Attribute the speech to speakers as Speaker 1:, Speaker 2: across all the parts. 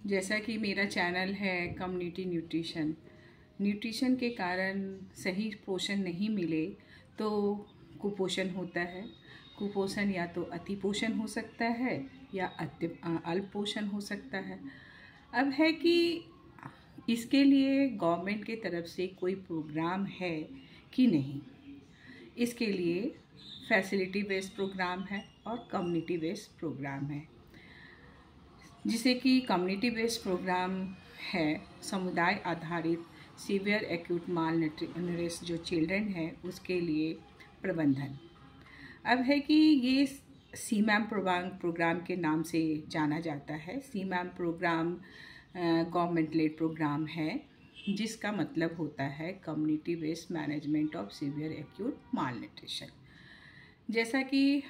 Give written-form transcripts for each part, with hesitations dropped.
Speaker 1: जैसा कि मेरा चैनल है कम्युनिटी न्यूट्रिशन के कारण सही पोषण नहीं मिले तो कुपोषण होता है। कुपोषण या तो अति पोषण हो सकता है या अल्प पोषण हो सकता है। अब है कि इसके लिए गवर्नमेंट की तरफ से कोई प्रोग्राम है कि नहीं। इसके लिए फैसिलिटी बेस्ड प्रोग्राम है और कम्युनिटी बेस्ड प्रोग्राम है। जिसे कि कम्युनिटी बेस्ड प्रोग्राम है समुदाय आधारित सीवियर एक्यूट माल न्यूट्रिशन जो चिल्ड्रन है उसके लिए प्रबंधन। अब है कि ये सीमैम प्रोग्राम के नाम से जाना जाता है। सीमैम प्रोग्राम गवर्नमेंट लेड प्रोग्राम है जिसका मतलब होता है community based management of severe acute mall nutrition. जैसा कि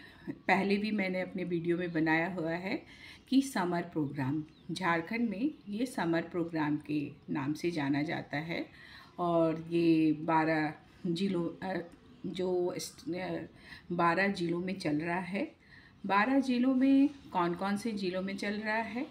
Speaker 1: पहले भी मैंने अपने वीडियो में बनाया हुआ है कि समर प्रोग्राम झारखंड में ये समर प्रोग्राम के नाम से जाना जाता है और ये 12 जिलों में चल रहा है। 12 जिलों में कौन कौन से जिलों में चल रहा है,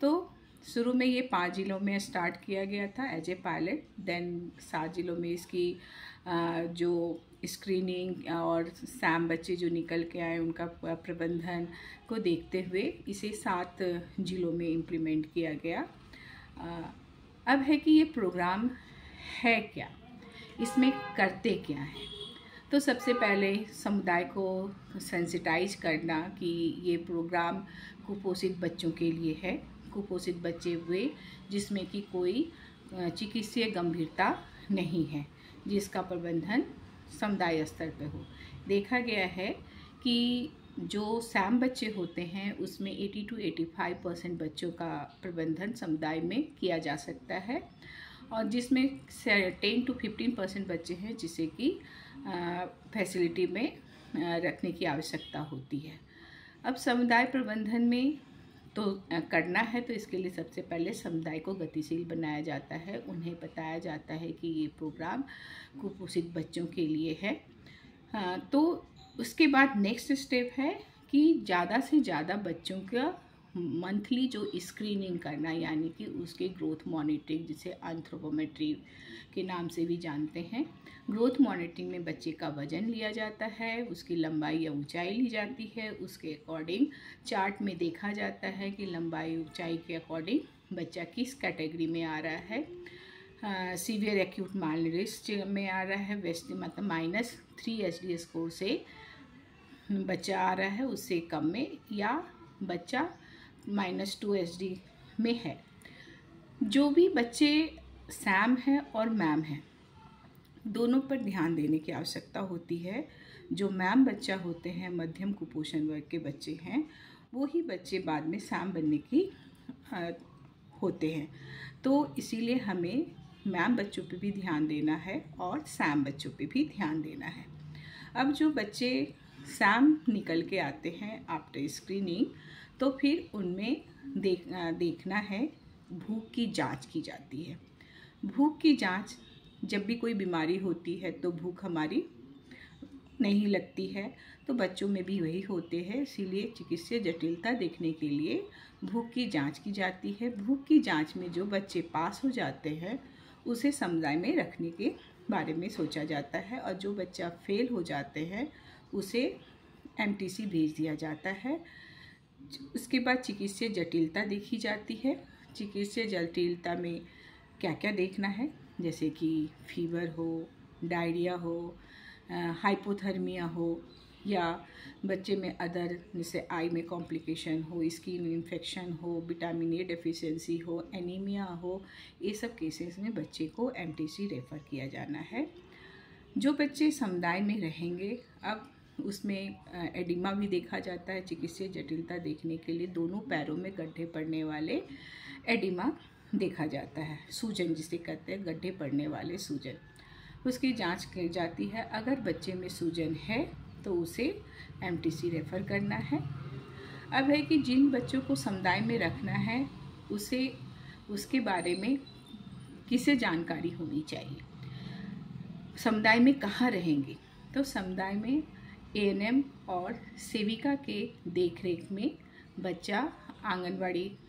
Speaker 1: तो शुरू में ये 5 जिलों में स्टार्ट किया गया था एज ए पायलट। देन 7 जिलों में इसकी जो स्क्रीनिंग और सैम बच्चे जो निकल के आए उनका प्रबंधन को देखते हुए इसे 7 जिलों में इम्प्लीमेंट किया गया। अब है कि ये प्रोग्राम है क्या, इसमें करते क्या हैं। तो सबसे पहले समुदाय को सेंसिटाइज करना कि ये प्रोग्राम कुपोषित बच्चों के लिए है। कुपोषित बच्चे हुए जिसमें कि कोई चिकित्सीय गंभीरता नहीं है, जिसका प्रबंधन समुदाय स्तर पर हो। देखा गया है कि जो सैम बच्चे होते हैं उसमें 80 to 85% बच्चों का प्रबंधन समुदाय में किया जा सकता है और जिसमें 10 to 15% बच्चे हैं जिसे कि फैसिलिटी में रखने की आवश्यकता होती है। अब समुदाय प्रबंधन में तो करना है तो इसके लिए सबसे पहले समुदाय को गतिशील बनाया जाता है। उन्हें बताया जाता है कि ये प्रोग्राम कुपोषित बच्चों के लिए है। तो उसके बाद नेक्स्ट स्टेप है कि ज़्यादा से ज़्यादा बच्चों का मंथली जो स्क्रीनिंग करना, यानी कि उसके ग्रोथ मॉनिटरिंग जिसे एंथ्रोपोमेट्री के नाम से भी जानते हैं। ग्रोथ मॉनिटरिंग में बच्चे का वजन लिया जाता है, उसकी लंबाई या ऊंचाई ली जाती है, उसके अकॉर्डिंग चार्ट में देखा जाता है कि लंबाई ऊंचाई के अकॉर्डिंग बच्चा किस कैटेगरी में आ रहा है। सीवियर एक्यूट माल न्यूट्रिशन में आ रहा है, वेस्ट मतलब -3 HD स्कोर से बच्चा आ रहा है, उससे कम में, या बच्चा -2 HD में है। जो भी बच्चे सैम है और मैम है दोनों पर ध्यान देने की आवश्यकता होती है। जो मैम बच्चा होते हैं मध्यम कुपोषण वर्ग के बच्चे हैं, वो ही बच्चे बाद में सैम बनने की होते हैं। तो इसीलिए हमें मैम बच्चों पे भी ध्यान देना है और सैम बच्चों पे भी ध्यान देना है। अब जो बच्चे सैम निकल के आते हैं आफ्टर स्क्रीनिंग, तो फिर उनमें देखना है, भूख की जांच की जाती है। भूख की जांच, जब भी कोई बीमारी होती है तो भूख हमारी नहीं लगती है, तो बच्चों में भी वही होते हैं। इसीलिए चिकित्सीय जटिलता देखने के लिए भूख की जांच की जाती है। भूख की जांच में जो बच्चे पास हो जाते हैं उसे समुदाय में रखने के बारे में सोचा जाता है और जो बच्चा फेल हो जाते हैं उसे MTC भेज दिया जाता है। उसके बाद चिकित्सीय जटिलता देखी जाती है। चिकित्सीय जटिलता में क्या क्या देखना है, जैसे कि फीवर हो, डायरिया हो, हाइपोथर्मिया हो, या बच्चे में अदर जैसे आई में कॉम्प्लिकेशन हो, स्किन इन्फेक्शन हो, विटामिन A डेफिशिएंसी हो, एनीमिया हो। ये सब केसेस में बच्चे को MTC रेफ़र किया जाना है। जो बच्चे समुदाय में रहेंगे, अब उसमें एडिमा भी देखा जाता है। चिकित्सीय जटिलता देखने के लिए दोनों पैरों में गड्ढे पड़ने वाले एडिमा देखा जाता है, सूजन जिसे कहते हैं, गड्ढे पड़ने वाले सूजन, उसकी जांच की जाती है। अगर बच्चे में सूजन है तो उसे MTC रेफ़र करना है। अब है कि जिन बच्चों को समुदाय में रखना है उसे उसके बारे में किसे जानकारी होनी चाहिए। समुदाय में कहाँ रहेंगे, तो समुदाय में ANM और सेविका के देखरेख में बच्चा आंगनवाड़ी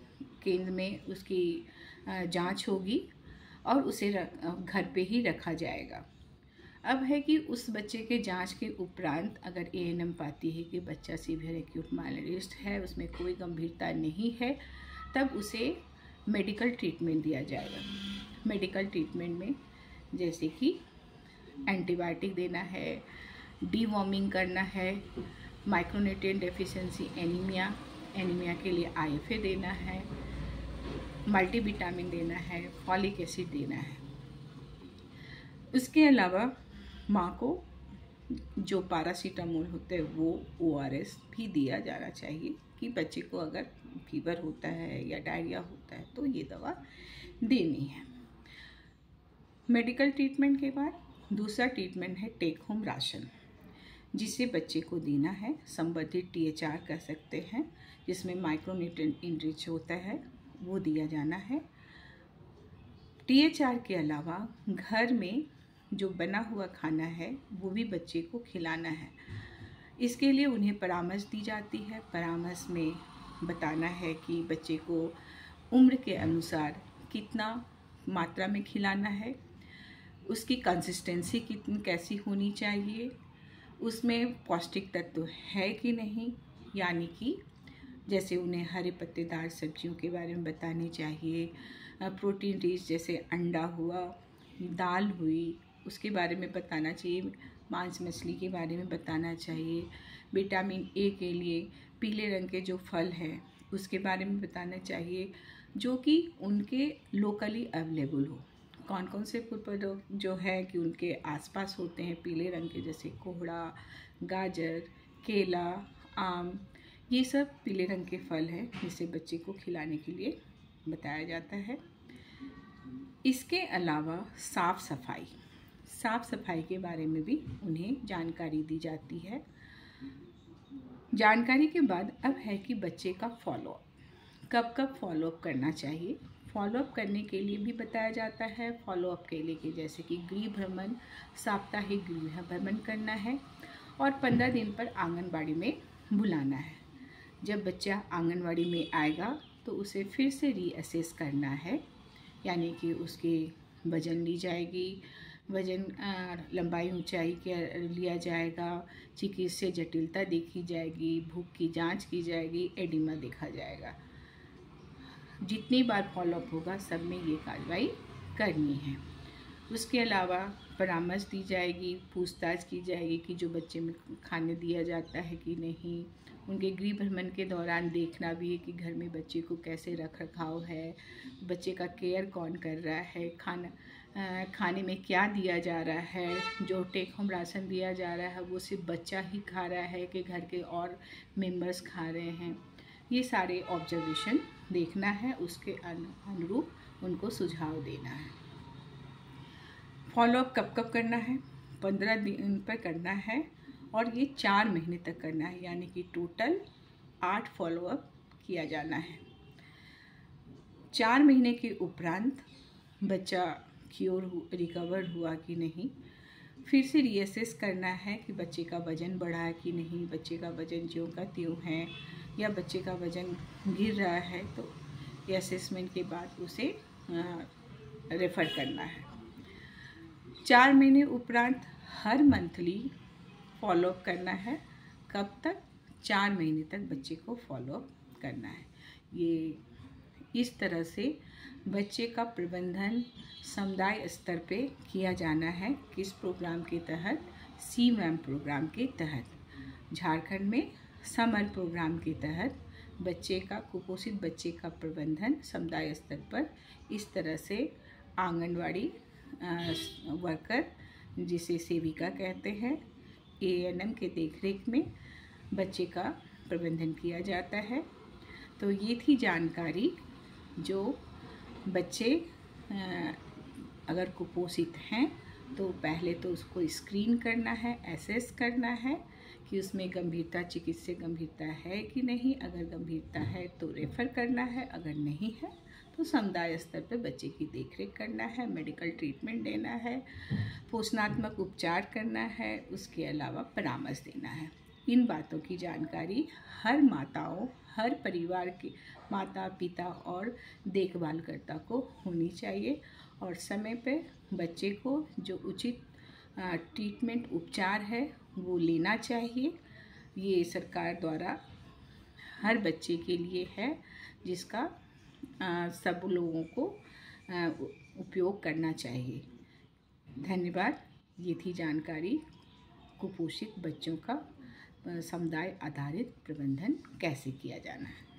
Speaker 1: केंद्र में उसकी जांच होगी और उसे घर पे ही रखा जाएगा। अब है कि उस बच्चे के जांच के उपरांत अगर एएनएम पाती है कि बच्चा सीवियर एक्यूट मालनरिश्ड है, उसमें कोई गंभीरता नहीं है, तब उसे मेडिकल ट्रीटमेंट दिया जाएगा। मेडिकल ट्रीटमेंट में जैसे कि एंटीबायोटिक देना है, डीवॉर्मिंग करना है, माइक्रोन्यूट्रिएंट डेफिशिएंसी एनीमिया के लिए आईएफए देना है, मल्टीविटामिन देना है, फॉलिक एसिड देना है। उसके अलावा माँ को जो पैरासीटामोल होता है वो ओआरएस भी दिया जाना चाहिए कि बच्चे को अगर फीवर होता है या डायरिया होता है तो ये दवा देनी है। मेडिकल ट्रीटमेंट के बाद दूसरा ट्रीटमेंट है टेक होम राशन, जिसे बच्चे को देना है। संबंधित THR कह सकते हैं, जिसमें माइक्रोन्यूट्रिएंट इनरिच होता है, वो दिया जाना है। THR के अलावा घर में जो बना हुआ खाना है वो भी बच्चे को खिलाना है। इसके लिए उन्हें परामर्श दी जाती है। परामर्श में बताना है कि बच्चे को उम्र के अनुसार कितना मात्रा में खिलाना है, उसकी कंसिस्टेंसी कितनी कैसी होनी चाहिए, उसमें पौष्टिक तत्व है कि नहीं, यानी कि जैसे उन्हें हरे पत्तेदार सब्जियों के बारे में बताने चाहिए, प्रोटीन रिच जैसे अंडा हुआ, दाल हुई, उसके बारे में बताना चाहिए, मांस मछली के बारे में बताना चाहिए, विटामिन ए के लिए पीले रंग के जो फल हैं उसके बारे में बताना चाहिए, जो कि उनके लोकली अवेलेबल हो। कौन कौन से फूड जो है कि उनके आसपास होते हैं पीले रंग के, जैसे कोहड़ा, गाजर, केला, आम, ये सब पीले रंग के फल हैं जिसे बच्चे को खिलाने के लिए बताया जाता है। इसके अलावा साफ़ सफाई के बारे में भी उन्हें जानकारी दी जाती है। जानकारी के बाद अब है कि बच्चे का फॉलोअप, कब फॉलोअप करना चाहिए। फॉलोअप करने के लिए भी बताया जाता है। फॉलोअप के लिए कि जैसे कि गृह भ्रमण, साप्ताहिक गृह भ्रमण करना है और 15 दिन पर आंगनबाड़ी में बुलाना है। जब बच्चा आंगनबाड़ी में आएगा तो उसे फिर से रीअसेस करना है, यानी कि उसके वज़न ली जाएगी, वज़न लंबाई ऊंचाई के लिया जाएगा, चिकित्सीय जटिलता देखी जाएगी, भूख की जांच की जाएगी, एडिमा देखा जाएगा। जितनी बार फॉलोअप होगा सब में ये कार्रवाई करनी है। उसके अलावा परामर्श दी जाएगी, पूछताछ की जाएगी कि जो बच्चे में खाने दिया जाता है कि नहीं। उनके गृह भ्रमण के दौरान देखना भी है कि घर में बच्चे को कैसे रख रखाव है, बच्चे का केयर कौन कर रहा है, खाने में क्या दिया जा रहा है, जो टेक होम राशन दिया जा रहा है वो सिर्फ बच्चा ही खा रहा है कि घर के और मेंबर्स खा रहे हैं। ये सारे ऑब्जर्वेशन देखना है, उसके अनुरूप उनको सुझाव देना है। फॉलोअप कब करना है? 15 दिन पर करना है और ये 4 महीने तक करना है, यानी कि टोटल 8 फॉलोअप किया जाना है। 4 महीने के उपरांत बच्चा रिकवर हुआ कि नहीं, फिर से रीअसेस करना है कि बच्चे का वज़न बढ़ा है कि नहीं, बच्चे का वज़न ज्यों का त्यों है या बच्चे का वज़न गिर रहा है, तो ये असेसमेंट के बाद उसे रेफ़र करना है। 4 महीने उपरांत हर मंथली फॉलोअप करना है। कब तक? 4 महीने तक बच्चे को फॉलोअप करना है। ये इस तरह से बच्चे का प्रबंधन समुदाय स्तर पे किया जाना है। किस प्रोग्राम के तहत? CMAM प्रोग्राम के तहत। झारखंड में समर प्रोग्राम के तहत बच्चे का, कुपोषित बच्चे का प्रबंधन समुदाय स्तर पर इस तरह से आंगनवाड़ी वर्कर, जिसे सेविका कहते हैं, ANM के देखरेख में बच्चे का प्रबंधन किया जाता है। तो ये थी जानकारी जो बच्चे अगर कुपोषित हैं तो पहले तो उसको स्क्रीन करना है, एसेस करना है कि उसमें गंभीरता, चिकित्सीय गंभीरता है कि नहीं। अगर गंभीरता है तो रेफ़र करना है, अगर नहीं है तो समुदाय स्तर पर बच्चे की देखरेख करना है, मेडिकल ट्रीटमेंट देना है, पोषणात्मक उपचार करना है, उसके अलावा परामर्श देना है। इन बातों की जानकारी हर माताओं, हर परिवार के माता पिता और देखभालकर्ता को होनी चाहिए और समय पे बच्चे को जो उचित ट्रीटमेंट उपचार है वो लेना चाहिए। ये सरकार द्वारा हर बच्चे के लिए है, जिसका सब लोगों को उपयोग करना चाहिए। धन्यवाद। ये थी जानकारी कुपोषित बच्चों का समुदाय आधारित प्रबंधन कैसे किया जाना है।